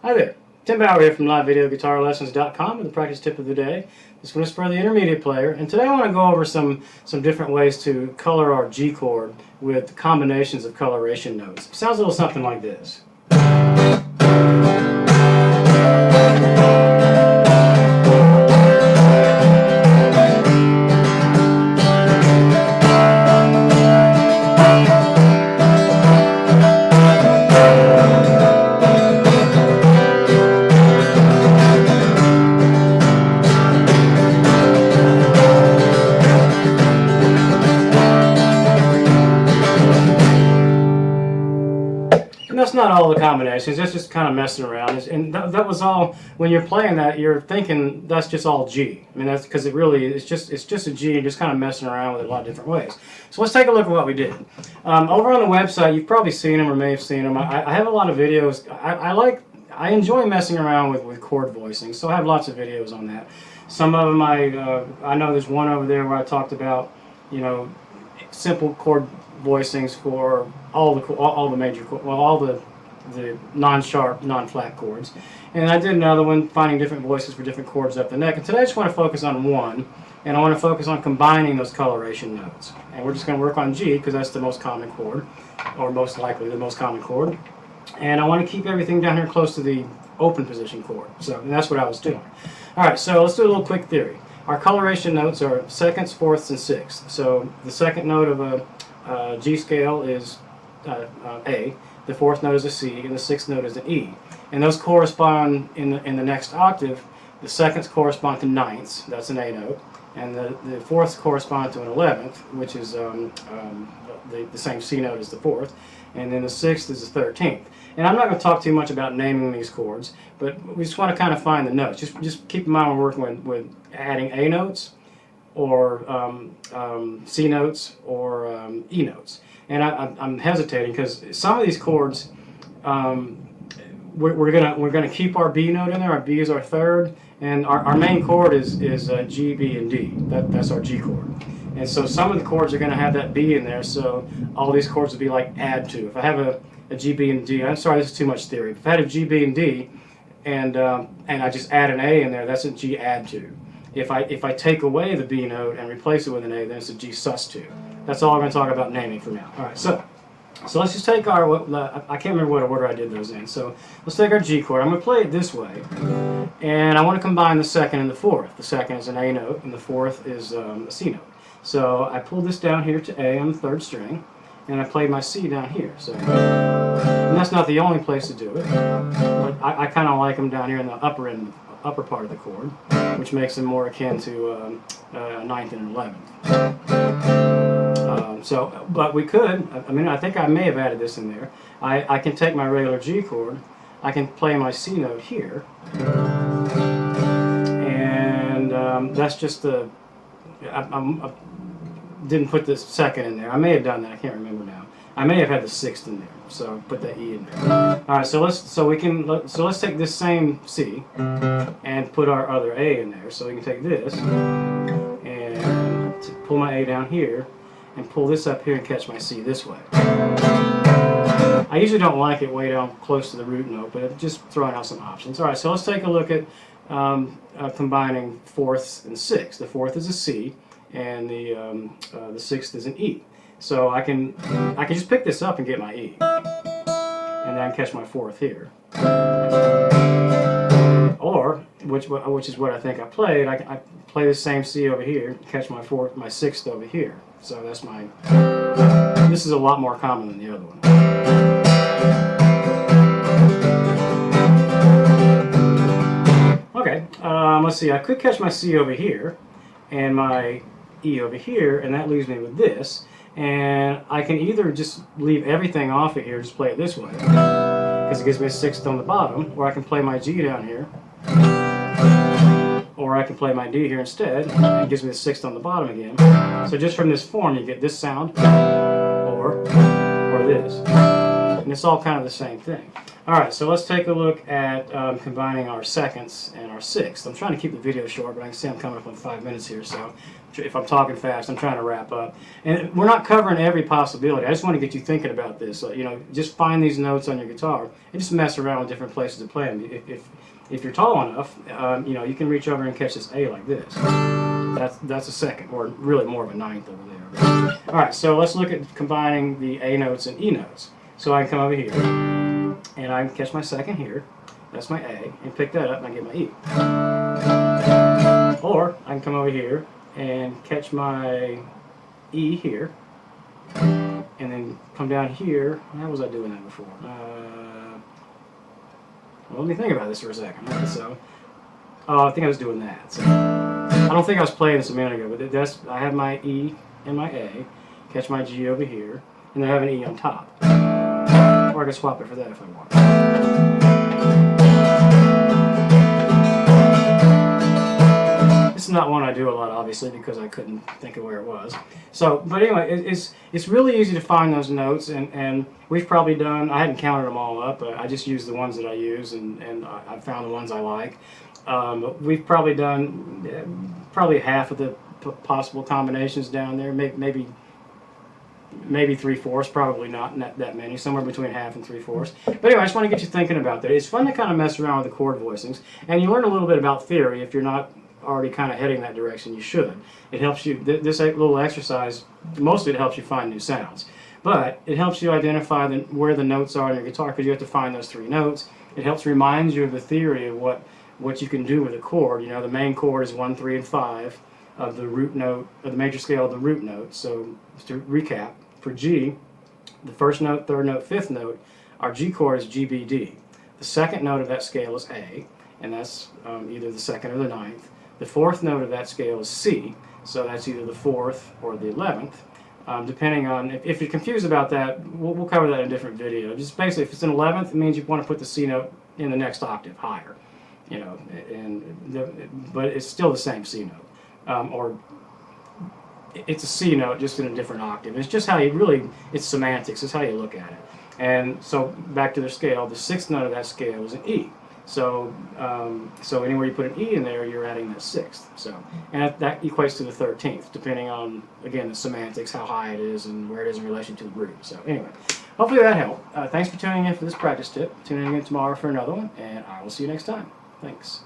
Hi there, Tim Bauer here from LiveVideoGuitarLessons.com with the practice tip of the day. This one is for the intermediate player, and today I want to go over some different ways to color our G chord with combinations of coloration notes. It sounds a little something like this. And that's not all the combinations, that's just kind of messing around. And that was all, when you're playing that, you're thinking that's just all G. I mean, that's because it really, it's just a G, and just kind of messing around with it a lot of different ways. So let's take a look at what we did. Over on the website, you've probably seen them or may have seen them. I have a lot of videos. I enjoy messing around with chord voicing, so I have lots of videos on that. Some of them I know there's one over there where I talked about, you know, simple chord voicings for all the major chords, well, all the non-sharp, non-flat chords. And I did another one finding different voices for different chords up the neck. And today I just want to focus on one, and I want to focus on combining those coloration notes. And we're just going to work on G because that's the most common chord, or most likely the most common chord. And I want to keep everything down here close to the open position chord. So and that's what I was doing. All right, so let's do a little quick theory. Our coloration notes are seconds, fourths, and sixths. So the second note of a G scale is A, the fourth note is a C, and the sixth note is an E. And those correspond in the next octave. The seconds correspond to ninths, that's an A note, and the fourths correspond to an 11th, which is the same C note as the fourth, and then the sixth is the 13th. And I'm not going to talk too much about naming these chords, but we just want to kind of find the notes. Just keep in mind we're working with adding A notes, or C notes, or E notes. And I'm hesitating because some of these chords, we're gonna keep our B note in there. Our B is our third, and our main chord is G, B, and D. That's our G chord. And so some of the chords are going to have that B in there. So all these chords would be like add to. If I have a G, B, and D, I'm sorry, this is too much theory. If I had a G, B, and D, and I just add an A in there, that's a G add to. If I take away the B note and replace it with an A, then it's a G sus to. That's all I'm going to talk about naming for now. All right, so let's just take our, I can't remember what order I did those in. So let's take our G chord. I'm going to play it this way, and I want to combine the second and the fourth. The second is an A note, and the fourth is a C note. So I pulled this down here to A on the third string, and I played my C down here. So, and that's not the only place to do it, but I kind of like them down here in the upper part of the chord, which makes them more akin to ninth and 11th. But we could, I mean, I think I may have added this in there. I can take my regular G chord, I can play my C note here, and that's just the, I didn't put the second in there. I may have done that, I can't remember now. I may have had the sixth in there, so put that E in there. All right, so let's take this same C and put our other A in there. So we can take this and pull my A down here and pull this up here and catch my C this way. I usually don't like it way down close to the root note, but just throwing out some options. All right, so let's take a look at combining fourths and sixths. The fourth is a C, and the sixth is an E. So I can just pick this up and get my E, and then I can catch my fourth here. Or, which is what I think I played, I play the same C over here, catch my sixth over here. So that's this is a lot more common than the other one. Okay, let's see, I could catch my C over here, and my E over here, and that leaves me with this. And I can either just leave everything off of here, just play it this way, because it gives me a sixth on the bottom, or I can play my G down here, or I can play my D here instead, and it gives me the sixth on the bottom again. So just from this form you get this sound, or this. And it's all kind of the same thing. Alright, so let's take a look at combining our seconds and our sixths. I'm trying to keep the video short, but I can see I'm coming up on 5 minutes here, so if I'm talking fast, I'm trying to wrap up. And we're not covering every possibility. I just want to get you thinking about this. So, you know, just find these notes on your guitar and just mess around with different places to play them. If you're tall enough, you know, you can reach over and catch this A like this. That's a second, or really more of a ninth over there. Alright, so let's look at combining the A notes and E notes. So I can come over here, and I can catch my second here. That's my A, and pick that up, and I get my E. Or I can come over here and catch my E here, and then come down here. How was I doing that before? Well, let me think about this for a second. Okay, so, I think I was doing that. So, I don't think I was playing this a minute ago, but I have my E and my A, catch my G over here, and then I have an E on top. Or I can swap it for that if I want. This is not one I do a lot, obviously, because I couldn't think of where it was. So, but anyway, it's really easy to find those notes, and we've probably done, I hadn't counted them all up, but I just used the ones that I use, and I found the ones I like. We've probably done probably half of the possible combinations down there, maybe 3/4, probably not that many, somewhere between half and 3/4. But anyway, I just want to get you thinking about that. It's fun to kind of mess around with the chord voicings, and you learn a little bit about theory. If you're not already kind of heading that direction, you should. It helps you, this little exercise, mostly it helps you find new sounds. But it helps you identify where the notes are on your guitar, because you have to find those 3 notes. It helps remind you of the theory of what you can do with a chord. You know, the main chord is 1, 3, and 5 of the root note, of the major scale of the root note. So to recap, for G, the first note, third note, fifth note, our G chord is G, B, D. The second note of that scale is A, and that's either the second or the ninth. The fourth note of that scale is C, so that's either the 4th or the 11th. Depending on, if you're confused about that, we'll cover that in a different video. Just basically, if it's an 11th, it means you want to put the C note in the next octave higher. You know, but it's still the same C note, or it's a C note just in a different octave. It's just how you really, it's semantics, it's how you look at it. And so back to the scale, the 6th note of that scale is an E. So so anywhere you put an E in there, you're adding that 6th. So, and that equates to the 13th, depending on, again, the semantics, how high it is, and where it is in relation to the root. So anyway, hopefully that helped. Thanks for tuning in for this practice tip. Tune in again tomorrow for another one, and I will see you next time. Thanks.